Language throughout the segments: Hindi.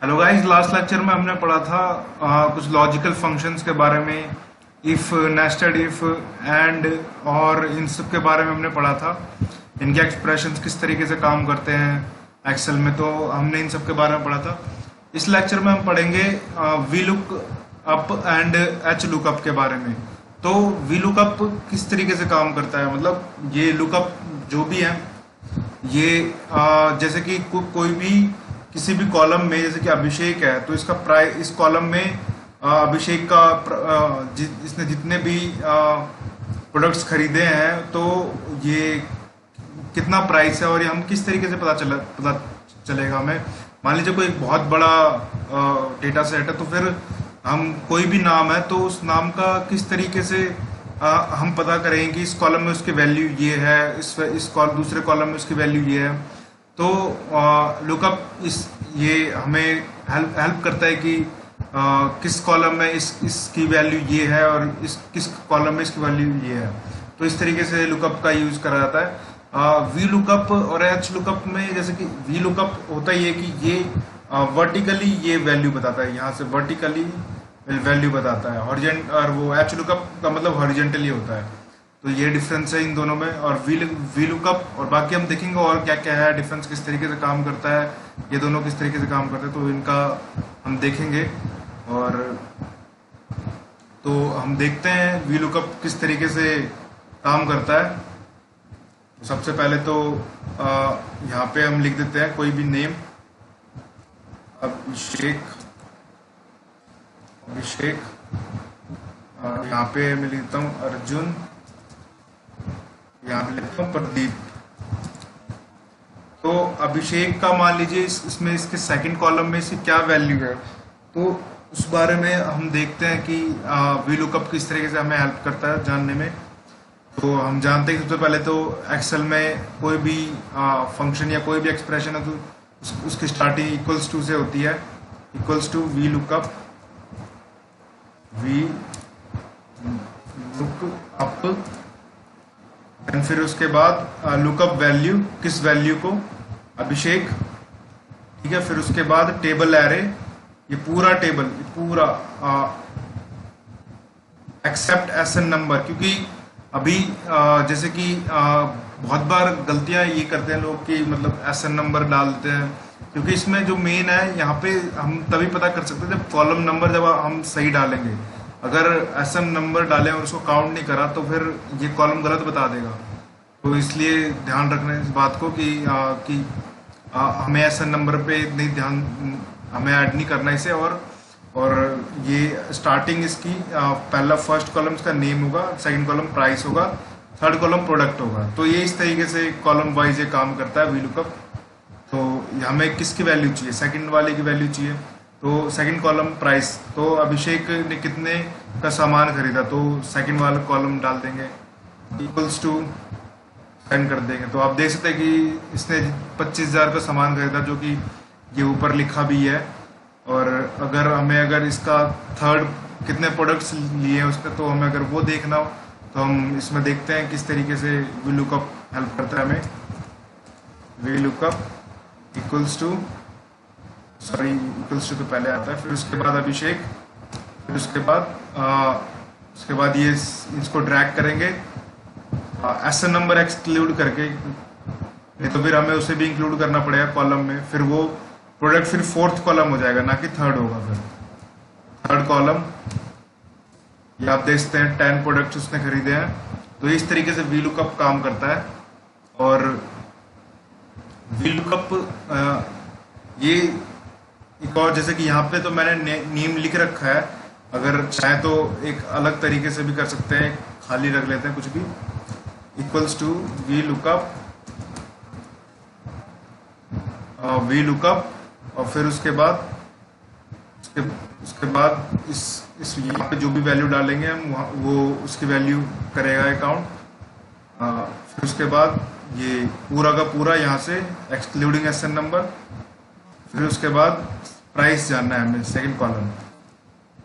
हेलो गाइस, लास्ट लेक्चर में हमने पढ़ा था कुछ लॉजिकल फंक्शंस के बारे में। इफ, नेस्टेड इफ, एंड और इन सब के बारे में हमने पढ़ा था। इनके एक्सप्रेशंस किस तरीके से काम करते हैं एक्सेल में, तो हमने इन सब के बारे में पढ़ा था। इस लेक्चर में हम पढ़ेंगे we look up and H look up के बारे में। तो वी लुकअप किस तरीके से काम करता है, मतलब ये लुकअप जो भी है ये जैसे कि कोई भी किसी भी कॉलम में, जैसे कि अभिषेक है तो इसका प्राइस, इस कॉलम में अभिषेक का इसने जितने भी प्रोडक्ट्स खरीदे हैं तो ये कितना प्राइस है, और ये हम किस तरीके से पता चलेगा हमें। मान लीजिए कोई एक बहुत बड़ा डेटा सेट है, तो फिर हम कोई भी नाम है तो उस नाम का किस तरीके से हम पता करेंगे कि इस कॉलम में उसकी वैल्यू ये है, दूसरे कॉलम में उसकी वैल्यू ये है। तो लुकअप ये हमें हेल्प करता है कि किस कॉलम में इसकी वैल्यू ये है और किस कॉलम में इसकी वैल्यू ये है। तो इस तरीके से लुकअप का यूज करा जाता है। वी लुकअप और एच लुकअप में, जैसे कि वी लुकअप होता ही है कि ये वर्टिकली ये वैल्यू बताता है, यहाँ से वर्टिकली वैल्यू बताता है। हॉरिजेंट और वो एच लुकअप का मतलब हॉरिजेंटली होता है। तो ये डिफरेंस है इन दोनों में। और वी लुकअप और बाकी हम देखेंगे और क्या क्या है, डिफरेंस किस तरीके से काम करता है, ये दोनों किस तरीके से काम करते हैं, तो इनका हम देखेंगे। और तो हम देखते हैं वी लुकअप किस तरीके से काम करता है। तो सबसे पहले तो यहाँ पे हम लिख देते हैं कोई भी नेम, अभिषेक, यहाँ पे मैं लिखता हूँ अर्जुन, यहाँ पे लिखता हूँ प्रदीप। तो अभिषेक का मान लीजिए इसमें इसके सेकंड कॉलम में इसकी क्या वैल्यू है, तो उस बारे में हम देखते हैं कि वी लुकअप किस तरीके से हमें हेल्प करता है जानने में। तो हम जानते हैं सबसे पहले तो एक्सेल में कोई भी फंक्शन या कोई भी एक्सप्रेशन है तो उसकी स्टार्टिंग इक्वल्स टू से होती है, equals to we look up up. And फिर उसके बाद लुकअप वैल्यू, किस वैल्यू को, अभिषेक, ठीक है। फिर उसके बाद टेबल एरे, ये पूरा टेबल, ये पूरा एक्सेप्ट एसएन नंबर, क्योंकि अभी जैसे कि बहुत बार गलतियां ये करते हैं लोग कि मतलब एसएन नंबर डाल देते हैं, क्योंकि इसमें जो मेन है यहाँ पे हम तभी पता कर सकते हैं जब कॉलम नंबर जब हम सही डालेंगे। अगर एसएन नंबर डालें और उसको काउंट नहीं करा तो फिर ये कॉलम गलत बता देगा। तो इसलिए ध्यान रखना है इस बात को कि हमें एसएन नंबर पे नहीं ध्यान, हमें ऐड नहीं करना इसे। और ये स्टार्टिंग इसकी पहला फर्स्ट कॉलम इसका नेम होगा, सेकंड कॉलम प्राइस होगा, थर्ड कॉलम प्रोडक्ट होगा। तो ये इस तरीके से कॉलम वाइज ये काम करता है वी लुकअप। तो हमें किसकी वैल्यू चाहिए, सेकंड वाले की वैल्यू चाहिए। तो सेकंड कॉलम प्राइस, तो अभिषेक ने कितने का सामान खरीदा, तो सेकंड वाला कॉलम डाल देंगे, इक्वल्स टू सेंड कर देंगे। तो आप देख सकते हैं कि इसने 25,000 का सामान खरीदा, जो कि ये ऊपर लिखा भी है। और अगर इसका थर्ड कितने प्रोडक्ट्स लिए हैं उसका, तो हमें अगर वो देखना हो तो हम इसमें देखते हैं किस तरीके से वी लुकअप हेल्प करता है हमें। वी लुकअप इक्वल्स टू तो पहले आता है, फिर उसके बाद अभिषेक, फिर उसके बाद ये इसको ड्रैग करेंगे एसएन नंबर एक्सक्लूड करके, नहीं तो फिर हमें उसे भी इंक्लूड करना पड़ेगा कॉलम में। फिर वो प्रोडक्ट फिर फोर्थ कॉलम हो जाएगा, ना कि थर्ड होगा। फिर थर्ड कॉलम, ये आप देख सकते हैं 10 प्रोडक्ट्स उसने खरीदे हैं। तो इस तरीके से वी लुकअप काम करता है। और वी लुकअप ये एक और, जैसे कि यहाँ पे तो मैंने नेम लिख रखा है, अगर चाहे तो एक अलग तरीके से भी कर सकते हैं, खाली रख लेते हैं कुछ भी, इक्वल्स टू वी लुकअप। और फिर उसके बाद इस यहाँ पे जो भी वैल्यू डालेंगे हम वो उसकी वैल्यू करेगा अकाउंट। फिर उसके बाद ये पूरा का पूरा यहाँ से एक्सक्लूडिंग एसएन नंबर। फिर उसके बाद प्राइस जानना है हमें, सेकंड कॉलम।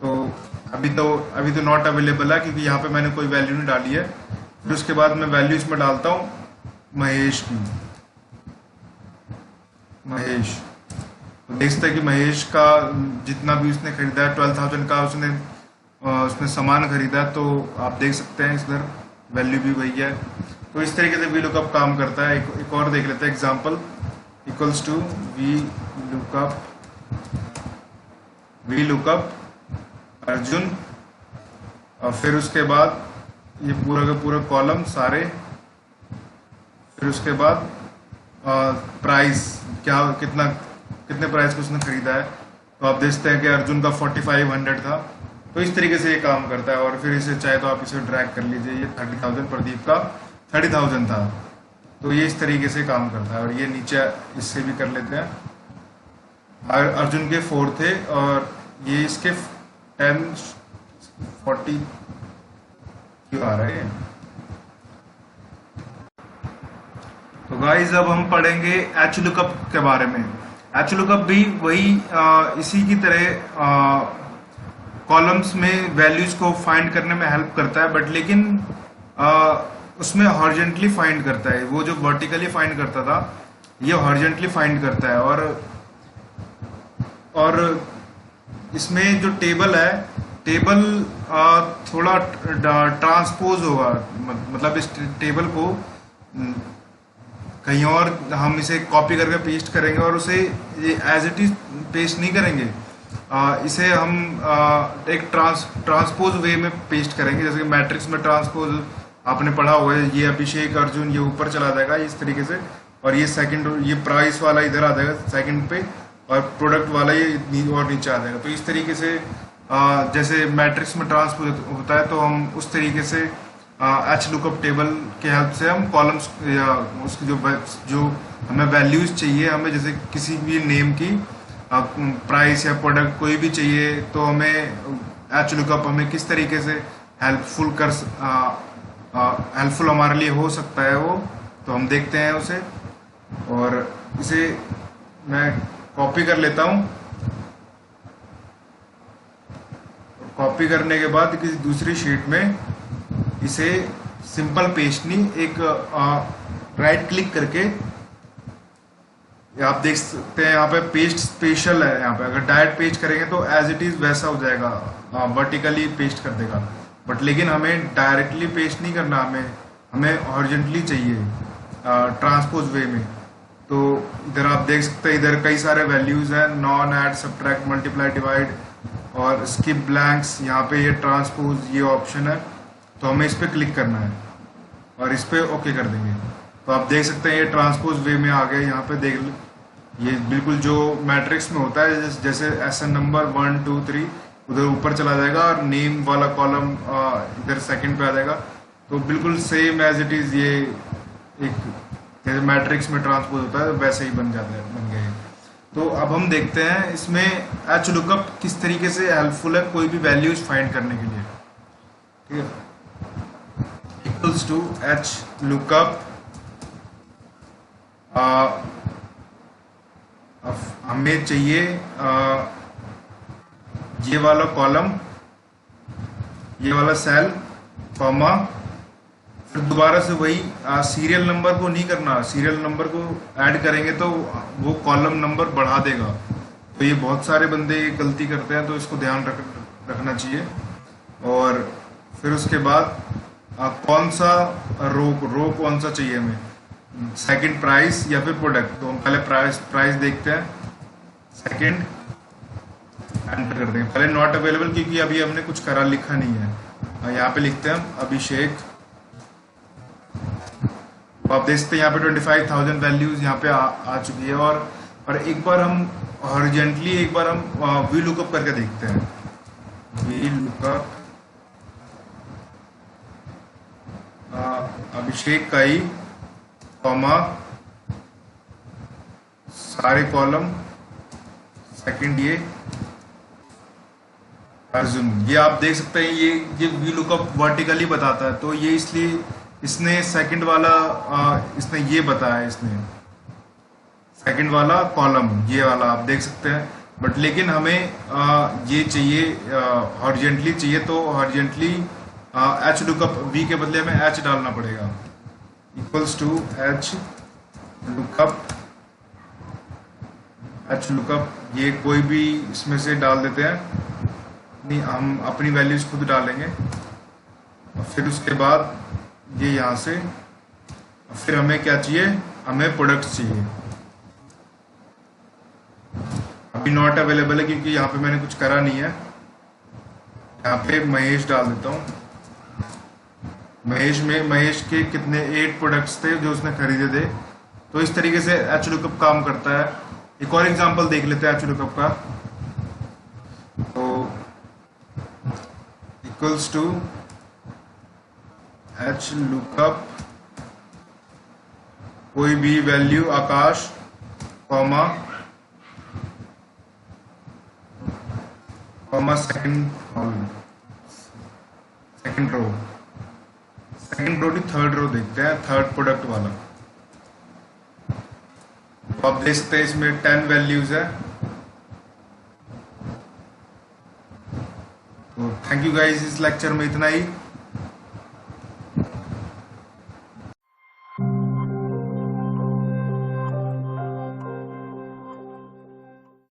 तो अभी तो नॉट अवेलेबल है, क्योंकि यहाँ पे मैंने कोई वैल्यू नहीं डाली है। फिर उसके बाद मैं वैल्यू इसमें डालता हूँ महेश की, महेश। तो देखते हैं कि महेश का जितना भी उसने खरीदा है 12,000 का उसने सामान खरीदा, तो आप देख सकते हैं इधर वैल्यू भी वही है। तो इस तरीके से वी लुकअप काम करता है। एक और देख लेते हैं example, equals to we look up Arjun, और फिर उसके बाद ये पूरा का पूरा कॉलम सारे, फिर उसके बाद प्राइस कितने प्राइस को उसने खरीदा है। तो आप देखते हैं कि अर्जुन का 4500 था। तो इस तरीके से ये काम करता है। और फिर इसे चाहे तो आप इसे ड्रैग कर लीजिए, ये 30,000, प्रदीप का 30,000 था। तो ये इस तरीके से काम करता है। और ये नीचे इससे भी कर लेते हैं, अर्जुन के 4 थे और ये इसके 1040 क्यों आ रहा है। तो गाइस अब हम पढ़ेंगे एच लुकअप के बारे में। एच लुकअप भी वही इसी की तरह कॉलम्स में वैल्यूज को फाइंड करने में हेल्प करता है, बट लेकिन उसमें हॉरिजॉन्टली फाइंड करता है। वो जो वर्टिकली फाइंड करता था, ये हॉरिजॉन्टली फाइंड करता है। और इसमें जो टेबल है, टेबल थोड़ा ट्रांसपोज होगा, मतलब इस टेबल को कहीं और हम इसे कॉपी करके पेस्ट करेंगे और उसे एज इट इज पेस्ट नहीं करेंगे, इसे हम एक ट्रांसपोज वे में पेस्ट करेंगे। जैसे कि मैट्रिक्स में ट्रांसपोज आपने पढ़ा हुआ है, ये अभिषेक अर्जुन ये ऊपर चला जाएगा इस तरीके से, और ये सेकंड ये प्राइस वाला इधर आ जाएगा सेकंड पे, और प्रोडक्ट वाला ये और नीचे आ जाएगा। तो इस तरीके से जैसे मैट्रिक्स में ट्रांसपोज होता है, तो हम उस तरीके से एच लुकअप टेबल के हेल्प से हम कॉलम्स या उसकी जो हमें वैल्यूज चाहिए, हमें जैसे किसी भी नेम की प्राइस या प्रोडक्ट कोई भी चाहिए, तो हमें एच लुकअप हमें किस तरीके से हेल्पफुल हमारे लिए हो सकता है वो, तो हम देखते हैं उसे। और इसे मैं कॉपी कर लेता हूँ। कॉपी करने के बाद किसी दूसरी शीट में इसे सिंपल पेस्ट नहीं, एक राइट क्लिक करके आप देख सकते हैं यहाँ पे पेस्ट स्पेशल है। यहाँ पे अगर डायरेक्ट पेस्ट करेंगे तो एज इट इज वैसा हो जाएगा, वर्टिकली पेस्ट कर देगा। बट लेकिन हमें डायरेक्टली पेस्ट नहीं करना, हमें हॉरिजॉन्टली चाहिए ट्रांसपोज वे में। तो इधर आप देख सकते हैं, इधर कई सारे वैल्यूज हैं, non, add, subtract, multiply, divide और स्किप ब्लैंक्स। यहाँ पे ये ट्रांसपोज ये ऑप्शन है, तो हमें इस पर क्लिक करना है और इस पर ओके कर देंगे। तो आप देख सकते हैं ये ट्रांसपोज वे में आ गए। यहाँ पे देख लो, ये बिल्कुल जो मैट्रिक्स में होता है, जैसे एसएन नंबर 1 2 3 उधर ऊपर चला जाएगा और नेम वाला कॉलम इधर सेकंड पे आ जाएगा। तो बिल्कुल सेम एज इट इज, ये एक जैसे मैट्रिक्स में ट्रांसपोज होता है वैसे ही बन गए। तो अब हम देखते हैं इसमें एच लुकअप किस तरीके से हेल्पफुल है कोई भी वैल्यूज फाइंड करने के लिए। ठीक है, इक्वल्स टू एच लुकअप, हमें चाहिए ये वाला कॉलम, ये वाला सेल, कॉमा, फिर दोबारा से वही सीरियल नंबर को नहीं करना, सीरियल नंबर को ऐड करेंगे तो वो कॉलम नंबर बढ़ा देगा। तो ये बहुत सारे बंदे गलती करते हैं, तो इसको ध्यान रखना चाहिए। और फिर उसके बाद कौन सा रो कौन सा चाहिए हमें, सेकंड प्राइस या फिर प्रोडक्ट। तो हम पहले प्राइस देखते हैं, सेकंड एंटर कर देंगे। पहले नॉट अवेलेबल क्योंकि अभी हमने कुछ करा लिखा नहीं है। यहाँ पे लिखते हैं हम अभिषेक। तो आप देख सकते हैं यहाँ पे 25,000 वैल्यूज यहाँ पे आ चुकी है। और एक बार हम हॉरिजॉन्टली एक बार हम वी लुकअप करके देखते हैं। वी लुकअप अभिषेक का ही, कॉमा, सारे कॉलम, सेकंड ये अर्जुन। ये आप देख सकते हैं ये वी लुकअप वर्टिकली बताता है, तो ये इसलिए इसने सेकंड वाला इसने ये बताया, इसने सेकंड वाला कॉलम ये वाला आप देख सकते हैं। बट लेकिन हमें ये चाहिए हॉरिजॉन्टली चाहिए, तो हॉरिजॉन्टली एच लुकअप वी के बदले हमें एच डालना पड़ेगा। Equals to H look up H look up, ये कोई भी इसमें से डाल देते हैं, नहीं हम अपनी वैल्यूज खुद डालेंगे। और फिर उसके बाद ये यहाँ से, फिर हमें क्या चाहिए, हमें प्रोडक्ट्स चाहिए। अभी नॉट अवेलेबल है क्योंकि यहाँ पे मैंने कुछ करा नहीं है। यहाँ पे महेश डाल देता हूँ। महेश के कितने 8 प्रोडक्ट्स थे जो उसने खरीदे थे। तो इस तरीके से एच लुकअप काम करता है। एक और एग्जांपल देख लेते हैं एच लुकअप का। तो इक्वल्स टू एच लुकअप कोई भी वैल्यू आकाश कॉमा सेकंड रो की थर्ड रो देखते हैं, थर्ड प्रोडक्ट वाला। तो आप देख सकते हैं इसमें 10 वैल्यूज है। तो थैंक यू गाइस, इस लेक्चर में इतना ही।